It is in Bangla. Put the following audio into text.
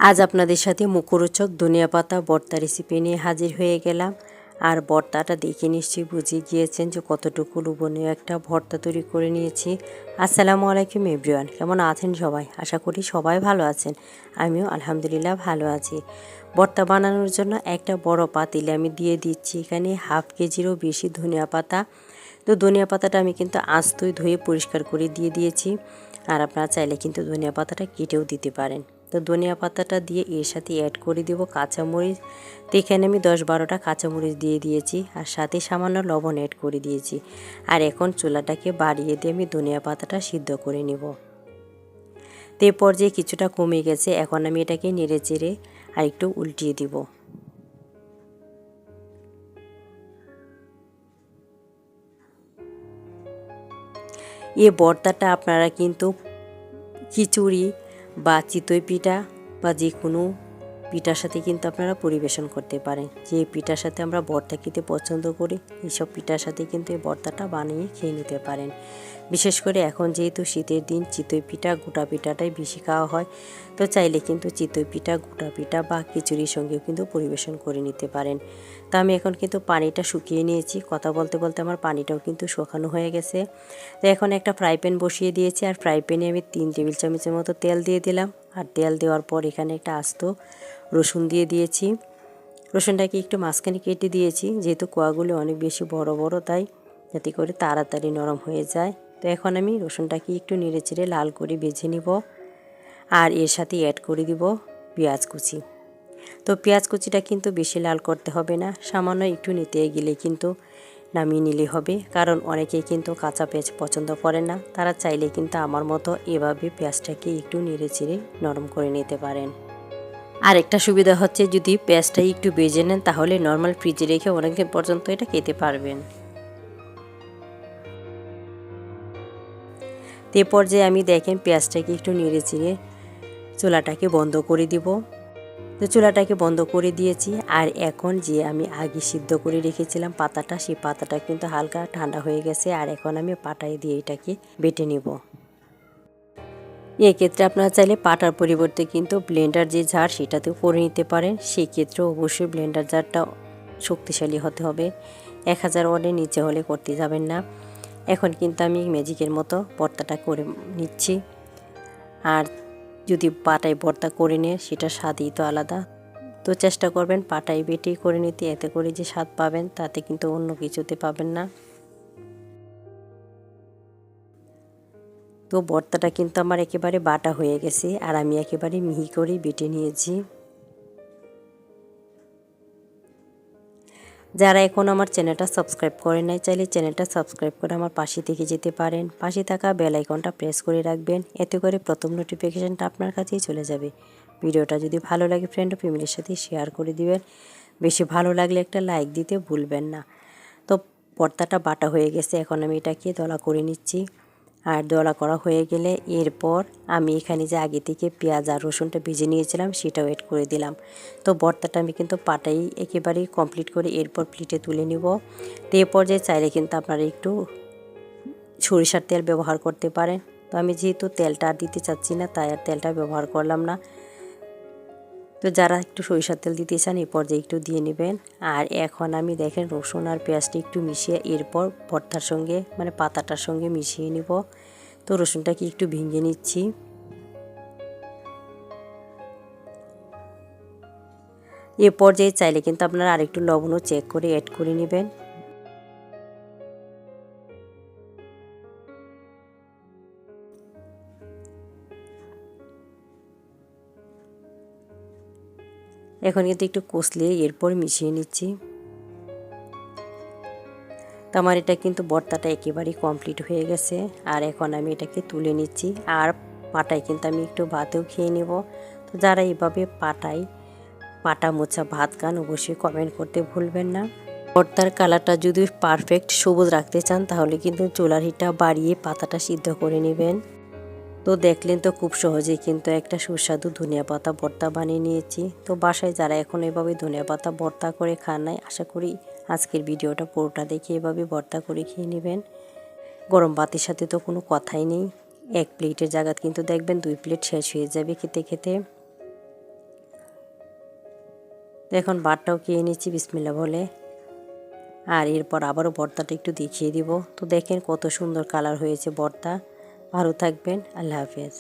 আজ আপনাদের সাথে মুখরোচক ধনিয়া পাতা ভর্তা রেসিপি নিয়ে হাজির হয়ে গেলাম। আর ভর্তাটা দেখে নিশ্চয়ই বুঝে গিয়েছেন যে কতটুকু লোভনীয় একটা ভর্তা তৈরি করে নিয়েছি। আসসালামু আলাইকুম এভরিওয়ান, কেমন আছেন সবাই? আশা করি সবাই ভালো আছেন। আমিও আলহামদুলিল্লাহ ভালো আছি। ভর্তা বানানোর জন্য একটা বড় পাতিলে আমি দিয়ে দিচ্ছি এখানে হাফ কেজিরও বেশি ধনিয়া পাতা। তো ধনিয়া পাতাটা আমি কিন্তু আস্তই ধুয়ে পরিষ্কার করে দিয়ে দিয়েছি। আর আপনারা চাইলে কিন্তু ধনিয়া পাতাটা কেটেও দিতে পারেন। তো ধনিয়া পাতাটা দিয়ে এর সাথে অ্যাড করে দেব কাঁচামরিচ। তো এখানে আমি 10-12টা কাঁচামরিচ দিয়ে দিয়েছি আর সাথে সামান্য লবণ অ্যাড করে দিয়েছি। আর এখন চুলাটাকে বাড়িয়ে দিয়ে আমি ধনিয়া পাতাটা সিদ্ধ করে নেব। তো এই পর্যায়ে কিছুটা কমে গেছে, এখন আমি এটাকে নেড়ে চেড়ে আর একটু উল্টিয়ে দিব। এই ভর্তাটা আপনারা কিন্তু খিচুড়ি বা চিতই পিঠা বা যে কোনো পিঠার সাথে কিন্তু আপনারা পরিবেশন করতে পারেন। যে পিঠার সাথে আমরা ভর্তা খেতে পছন্দ করি, এইসব পিঠার সাথে কিন্তু এই ভর্তাটা বানিয়ে খেয়ে নিতে পারেন। বিশেষ করে এখন যেহেতু শীতের দিন, চিতই পিঠা গোটা পিঠাটাই বেশি খাওয়া হয়। তো চাইলে কিন্তু চিতই পিঠা গোটা পিঠা বা খিচুড়ির সঙ্গেও কিন্তু পরিবেশন করে নিতে পারেন। তো আমি এখন কিন্তু পানিটা শুকিয়ে নিয়েছি, কথা বলতে বলতে আমার পানিটাও কিন্তু শুকানো হয়ে গেছে। তো এখন একটা ফ্রাই প্যান বসিয়ে দিয়েছি আর ফ্রাই প্যানে আমি 3 টেবিল চামচের মতো তেল দিয়ে দিলাম। আর তেল দেওয়ার পর এখানে একটা আস্ত রসুন দিয়ে দিয়েছি। রসুনটাকে একটু মাঝখানে কেটে দিয়েছি, যেহেতু কোয়াগুলো অনেক বেশি বড় বড়, তাই যাতে করে তাড়াতাড়ি নরম হয়ে যায়। তো এখন আমি রসুনটাকে একটু নেড়ে চেড়ে লাল করে ভেজে নিব। আর এর সাথে অ্যাড করে দিব পেঁয়াজ কুচি। তো পেঁয়াজ কুচিটা কিন্তু বেশি লাল করতে হবে না, সামান্য একটু নিতে গেলে কিন্তু নামিয়ে নিলে হবে। কারণ অনেকেই কিন্তু কাঁচা পেঁয়াজ পছন্দ করে না, তারা চাইলে কিন্তু আমার মতো এভাবে পেঁয়াজটাকে একটু নেড়ে চেড়ে নরম করে নিতে পারেন। আরেকটা সুবিধা হচ্ছে, যদি পেঁয়াজটা একটু ভেজে নেন তাহলে নর্মাল ফ্রিজে রেখে অনেকদিন পর্যন্ত এটা খেতে পারবেন। এ পর্যায়ে আমি দেখেন পেঁয়াজটাকে একটু নেড়ে চেড়ে চুলাটাকে বন্ধ করে দিব। তো চুলাটাকে বন্ধ করে দিয়েছি। আর এখন যে আমি আগে সিদ্ধ করে রেখেছিলাম পাতাটা, সেই পাতাটা কিন্তু হালকা ঠান্ডা হয়ে গেছে। আর এখন আমি পাটায় দিয়ে এটাকে বেটে নেব। এক্ষেত্রে আপনারা চাইলে পাটার পরিবর্তে কিন্তু ব্লেন্ডার যে জার সেটাতেও করে নিতে পারেন। সেই ক্ষেত্রে অবশ্যই ব্লেন্ডার জারটা শক্তিশালী হতে হবে, 1000 ওয়াটের নিচে হলে করতে যাবেন না। এখন কিন্তু আমি ম্যাজিকের মতো ভর্তাটা করে নিচ্ছি। আর যদি পাটায় ভর্তা করে নেয় সেটা স্বাদই তো আলাদা। তো চেষ্টা করবেন পাটায় বেটেই করে নিতে, এতে করে যে স্বাদ পাবেন তাতে কিন্তু অন্য কিছুতে পাবেন না। তো ভর্তাটা কিন্তু আমার একেবারে বাটা হয়ে গেছে আর আমি একেবারে মিহি করে বেটে নিয়েছি। যারা এখন আমার চ্যানেলটা সাবস্ক্রাইব করে নাই, চাইলে চ্যানেলটা সাবস্ক্রাইব করে আমার পাশে থেকে যেতে পারেন। পাশে থাকা বেল আইকনটা প্রেস করে রাখবেন, এতে করে প্রথম নোটিফিকেশানটা আপনার কাছেই চলে যাবে। ভিডিওটা যদি ভালো লাগে ফ্রেন্ড ও ফ্যামিলির সাথে শেয়ার করে দিবেন। বেশি ভালো লাগলে একটা লাইক দিতে ভুলবেন না। তো ভর্তাটা বাটা হয়ে গেছে, এখন আমি এটাকে দলা করে নিচ্ছি। আর দলা করা হয়ে গেলে এরপর আমি এখানে যে আগে থেকে পেঁয়াজ আর রসুনটা ভেজে নিয়েছিলাম সেটাও অ্যাড করে দিলাম। তো ভর্তাটা আমি কিন্তু পাটাই একেবারেই কমপ্লিট করে এরপর প্লেটে তুলে নিব। তো এ পর্যায়ে চাইলে কিন্তু আপনারা একটু সরিষার তেল ব্যবহার করতে পারেন। তো আমি যেহেতু তেলটা আর দিতে চাচ্ছি না, তাই আর তেলটা ব্যবহার করলাম না। তো যারা একটু সরিষার তেল দিতে চান এই পর্যায়ে একটু দিয়ে নেবেন। আর এখন আমি দেখেন রসুন আর পেঁয়াজটা একটু মিশিয়ে এরপর ভর্তার সঙ্গে মানে পাতাটার সঙ্গে মিশিয়ে নিব। তো রসুনটাকে একটু ভেঙে নিচ্ছি। এ পর্যায়ে চাইলে কিন্তু আপনারা আরেকটু লবণও চেক করে অ্যাড করে নেবেন। এখন কিন্তু একটু কষলিয়ে এরপর মিশিয়ে নিচ্ছি। তো আমার এটা কিন্তু ভর্তাটা একেবারেই কমপ্লিট হয়ে গেছে। আর এখন আমি এটাকে তুলে নিচ্ছি। আর পাটায় কিন্তু আমি একটু ভাতেও খেয়ে নেব। তো যারা এইভাবে পাটা মোছা ভাত খান অবশ্যই কমেন্ট করতে ভুলবেন না। ভর্তার কালারটা যদি পারফেক্ট সবুজ রাখতে চান তাহলে কিন্তু চুলার হিটটা বাড়িয়ে পাতাটা সিদ্ধ করে নেবেন। তো দেখলেন তো খুব সহজেই কিন্তু একটা সুস্বাদু ধনিয়া পাতা ভর্তা বানিয়ে নিয়েছি। তো বাসায় যারা এখন এভাবে ধনিয়া পাতা ভর্তা করে খান নাই, আশা করি আজকের ভিডিওটা পুরোটা দেখে এভাবে ভর্তা করে খেয়ে নেবেন। গরম ভাতের সাথে তো কোনো কথাই নেই, এক প্লেটের জায়গা কিন্তু দেখবেন 2 প্লেট শেষ হয়ে যাবে খেতে খেতে। দেখুন ভাতটাও খেয়ে নিচ্ছি বিসমিল্লাহ বলে। আর এরপর আবারও ভর্তাটা একটু দেখিয়ে দিব। তো দেখেন কত সুন্দর কালার হয়েছে ভর্তা। ভালো থাকবেন, আল্লাহ হাফেজ।